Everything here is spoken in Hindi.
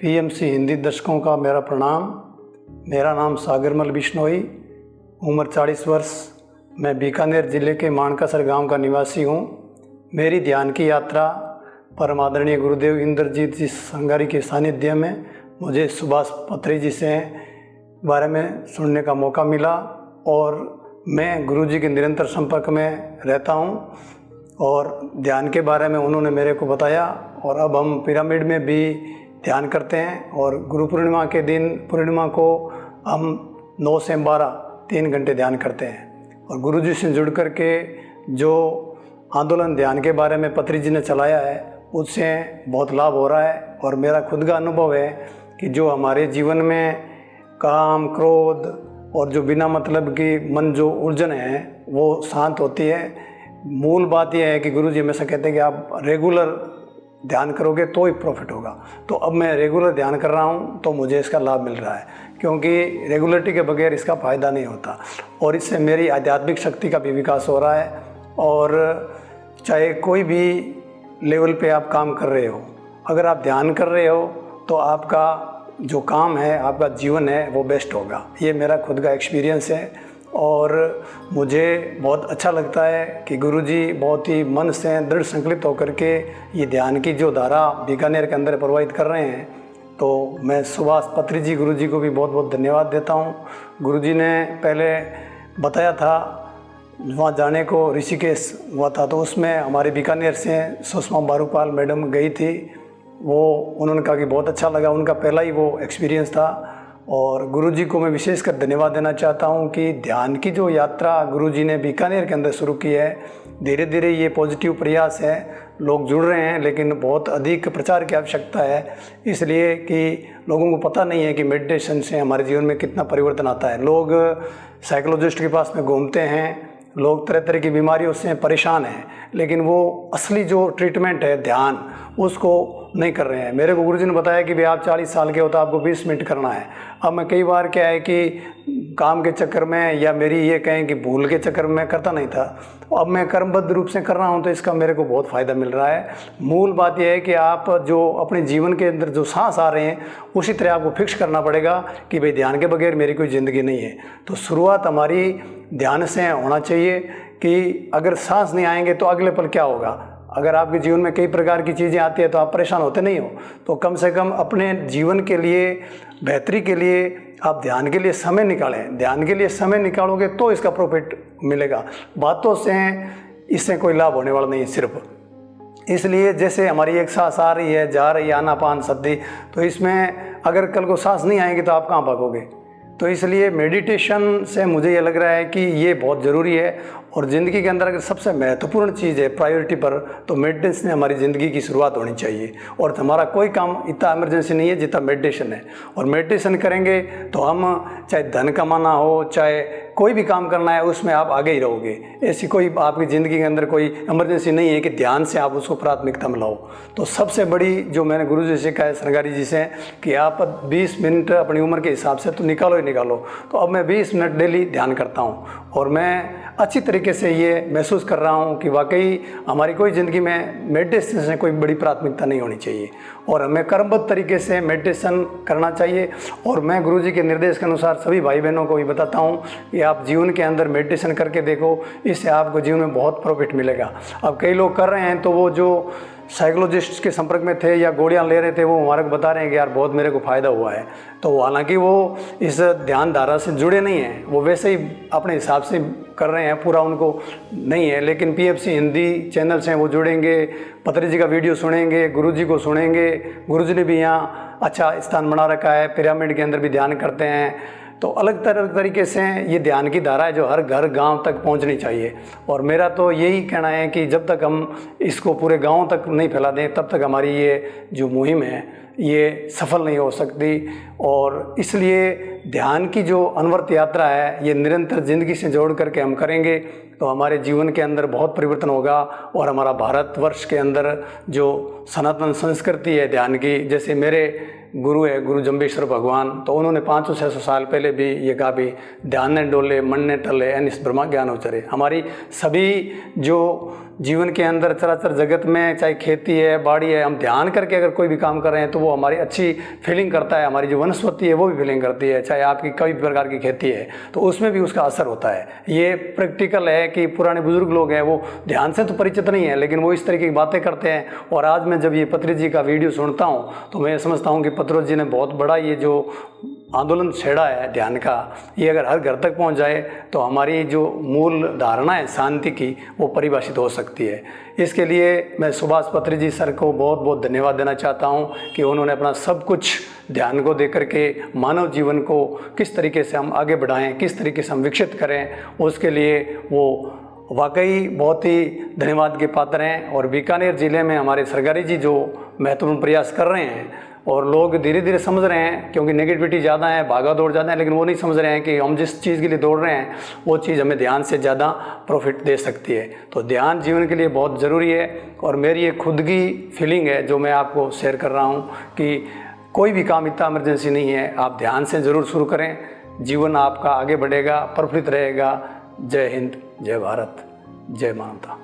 पीएमसी हिंदी दर्शकों का मेरा प्रणाम। मेरा नाम सागरमल बिश्नोई, उम्र 40 वर्ष। मैं बीकानेर ज़िले के मानकासर गांव का निवासी हूं। मेरी ध्यान की यात्रा परम आदरणीय गुरुदेव इंद्रजीत जी संगारी के सानिध्य में मुझे सुभाष पत्री जी से बारे में सुनने का मौका मिला और मैं गुरुजी के निरंतर संपर्क में रहता हूं और ध्यान के बारे में उन्होंने मेरे को बताया। और अब हम पिरामिड में भी ध्यान करते हैं और गुरु पूर्णिमा के दिन पूर्णिमा को हम 9 से 12 3 घंटे ध्यान करते हैं। और गुरुजी से जुड़ कर के जो आंदोलन ध्यान के बारे में पत्री जी ने चलाया है उससे बहुत लाभ हो रहा है। और मेरा खुद का अनुभव है कि जो हमारे जीवन में काम क्रोध और जो बिना मतलब की मन जो उलझन है वो शांत होती है। मूल बात यह है कि गुरुजी हमेशा कहते हैं कि आप रेगुलर ध्यान करोगे तो ही प्रॉफिट होगा। तो अब मैं रेगुलर ध्यान कर रहा हूँ तो मुझे इसका लाभ मिल रहा है, क्योंकि रेगुलरिटी के बगैर इसका फ़ायदा नहीं होता। और इससे मेरी आध्यात्मिक शक्ति का भी विकास हो रहा है। और चाहे कोई भी लेवल पे आप काम कर रहे हो, अगर आप ध्यान कर रहे हो तो आपका जो काम है, आपका जीवन है, वो बेस्ट होगा। ये मेरा खुद का एक्सपीरियंस है और मुझे बहुत अच्छा लगता है कि गुरुजी बहुत ही मन से दृढ़ संकल्पित होकर के ये ध्यान की जो धारा बीकानेर के अंदर प्रवाहित कर रहे हैं। तो मैं सुभाष पत्री जी गुरुजी को भी बहुत बहुत धन्यवाद देता हूँ। गुरुजी ने पहले बताया था वहाँ जाने को, ऋषिकेश हुआ था, तो उसमें हमारे बीकानेर से सुषमा बारूपाल मैडम गई थी। वो उन्होंने कहा कि बहुत अच्छा लगा, उनका पहला ही वो एक्सपीरियंस था। और गुरुजी को मैं विशेषकर धन्यवाद देना चाहता हूं कि ध्यान की जो यात्रा गुरुजी ने बीकानेर के अंदर शुरू की है, धीरे धीरे ये पॉजिटिव प्रयास है, लोग जुड़ रहे हैं, लेकिन बहुत अधिक प्रचार की आवश्यकता है, इसलिए कि लोगों को पता नहीं है कि मेडिटेशन से हमारे जीवन में कितना परिवर्तन आता है। लोग साइकोलॉजिस्ट के पास में घूमते हैं, लोग तरह तरह की बीमारियों से परेशान हैं, लेकिन वो असली जो ट्रीटमेंट है ध्यान, उसको नहीं कर रहे हैं। मेरे को गुरुजी ने बताया कि भाई आप 40 साल के हो तो आपको 20 मिनट करना है। अब मैं कई बार क्या है कि काम के चक्कर में या मेरी ये कहें कि भूल के चक्कर में करता नहीं था, अब मैं कर्मबद्ध रूप से कर रहा हूँ तो इसका मेरे को बहुत फ़ायदा मिल रहा है। मूल बात यह है कि आप जो अपने जीवन के अंदर जो सांस आ रहे हैं उसी तरह आपको फिक्स करना पड़ेगा कि भाई ध्यान के बगैर मेरी कोई ज़िंदगी नहीं है। तो शुरुआत हमारी ध्यान से होना चाहिए कि अगर सांस नहीं आएंगे तो अगले पल क्या होगा। अगर आपके जीवन में कई प्रकार की चीज़ें आती है तो आप परेशान होते नहीं हो, तो कम से कम अपने जीवन के लिए, बेहतरी के लिए आप ध्यान के लिए समय निकालें। ध्यान के लिए समय निकालोगे तो इसका प्रॉफिट मिलेगा। बातों से इससे कोई लाभ होने वाला नहीं है सिर्फ। इसलिए जैसे हमारी एक सांस आ रही है, जा रही है, आनापान सद्दी, तो इसमें अगर कल को सांस नहीं आएगी तो आप कहाँ भागोगे। तो इसलिए मेडिटेशन से मुझे ये लग रहा है कि ये बहुत ज़रूरी है। और ज़िंदगी के अंदर अगर सबसे महत्वपूर्ण चीज़ है प्रायोरिटी पर, तो मेडिटेशन से हमारी ज़िंदगी की शुरुआत होनी चाहिए। और हमारा कोई काम इतना इमरजेंसी नहीं है जितना मेडिटेशन है। और मेडिटेशन करेंगे तो हम चाहे धन कमाना हो, चाहे कोई भी काम करना है, उसमें आप आगे ही रहोगे। ऐसी कोई आपकी ज़िंदगी के अंदर कोई इमरजेंसी नहीं है कि ध्यान से आप उसको प्राथमिकता में लाओ। तो सबसे बड़ी जो मैंने गुरु जी से कहा है, संगारी जी से, कि आप 20 मिनट अपनी उम्र के हिसाब से तो निकालो ही निकालो। तो अब मैं 20 मिनट डेली ध्यान करता हूँ और मैं अच्छी तरीके से ये महसूस कर रहा हूँ कि वाकई हमारी कोई ज़िंदगी में मेडिटेशन से कोई बड़ी प्राथमिकता नहीं होनी चाहिए और हमें कर्मबद्ध तरीके से मेडिटेशन करना चाहिए। और मैं गुरुजी के निर्देश के अनुसार सभी भाई बहनों को भी बताता हूँ कि आप जीवन के अंदर मेडिटेशन करके देखो, इससे आपको जीवन में बहुत प्रॉफिट मिलेगा। अब कई लोग कर रहे हैं तो वो जो साइकोलॉजिस्ट के संपर्क में थे या गोलियां ले रहे थे, वो हमारे को बता रहे हैं कि यार बहुत मेरे को फ़ायदा हुआ है। तो हालांकि वो इस ध्यान धारा से जुड़े नहीं हैं, वो वैसे ही अपने हिसाब से कर रहे हैं, पूरा उनको नहीं है। लेकिन पीएफसी हिंदी चैनल से वो जुड़ेंगे, पत्री जी का वीडियो सुनेंगे, गुरुजी को सुनेंगे। गुरुजी ने भी यहाँ अच्छा स्थान बना रखा है, पिरामिड के अंदर भी ध्यान करते हैं। तो अलग तरीके से ये ध्यान की धारा है जो हर घर गांव तक पहुंचनी चाहिए। और मेरा तो यही कहना है कि जब तक हम इसको पूरे गांव तक नहीं फैला दें तब तक हमारी ये जो मुहिम है ये सफल नहीं हो सकती। और इसलिए ध्यान की जो अनवरत यात्रा है ये निरंतर ज़िंदगी से जोड़ करके हम करेंगे तो हमारे जीवन के अंदर बहुत परिवर्तन होगा। और हमारा भारतवर्ष के अंदर जो सनातन संस्कृति है ध्यान की, जैसे मेरे गुरु है गुरु जम्बेश्वर भगवान, तो उन्होंने 500-600 साल पहले भी ये कहा भी ध्यान ने डोले मन ने टले एन इस ब्रह्मा ज्ञान उचरे। हमारी सभी जो जीवन के अंदर चराचर जगत में, चाहे खेती है, बाड़ी है, हम ध्यान करके अगर कोई भी काम कर रहे हैं तो वो हमारी अच्छी फीलिंग करता है, हमारी जो वनस्पति है वो भी फीलिंग करती है। चाहे आपकी कई प्रकार की खेती है तो उसमें भी उसका असर होता है। ये प्रैक्टिकल है कि पुराने बुजुर्ग लोग हैं वो ध्यान से तो परिचित नहीं है, लेकिन वो इस तरीके की बातें करते हैं। और आज मैं जब ये पत्री जी का वीडियो सुनता हूँ तो मैं समझता हूँ कि पत्रोज जी ने बहुत बड़ा ये जो आंदोलन छेड़ा है ध्यान का, ये अगर हर घर तक पहुंच जाए तो हमारी जो मूल धारणा है शांति की वो परिभाषित हो सकती है। इसके लिए मैं सुभाष पत्री जी सर को बहुत बहुत धन्यवाद देना चाहता हूं कि उन्होंने अपना सब कुछ ध्यान को दे करके मानव जीवन को किस तरीके से हम आगे बढ़ाएं, किस तरीके से हम विकसित करें, उसके लिए वो वाकई बहुत ही धन्यवाद के पात्र हैं। और बीकानेर ज़िले में हमारे सरकारी जी जो महत्वपूर्ण प्रयास कर रहे हैं और लोग धीरे धीरे समझ रहे हैं, क्योंकि नेगेटिविटी ज़्यादा है, भागा दौड़ ज़्यादा है, लेकिन वो नहीं समझ रहे हैं कि हम जिस चीज़ के लिए दौड़ रहे हैं वो चीज़ हमें ध्यान से ज़्यादा प्रॉफिट दे सकती है। तो ध्यान जीवन के लिए बहुत ज़रूरी है। और मेरी एक खुद की फीलिंग है जो मैं आपको शेयर कर रहा हूँ कि कोई भी काम इतना इमरजेंसी नहीं है, आप ध्यान से ज़रूर शुरू करें, जीवन आपका आगे बढ़ेगा, प्रफुल्लित रहेगा। जय हिंद, जय भारत, जय मानवता।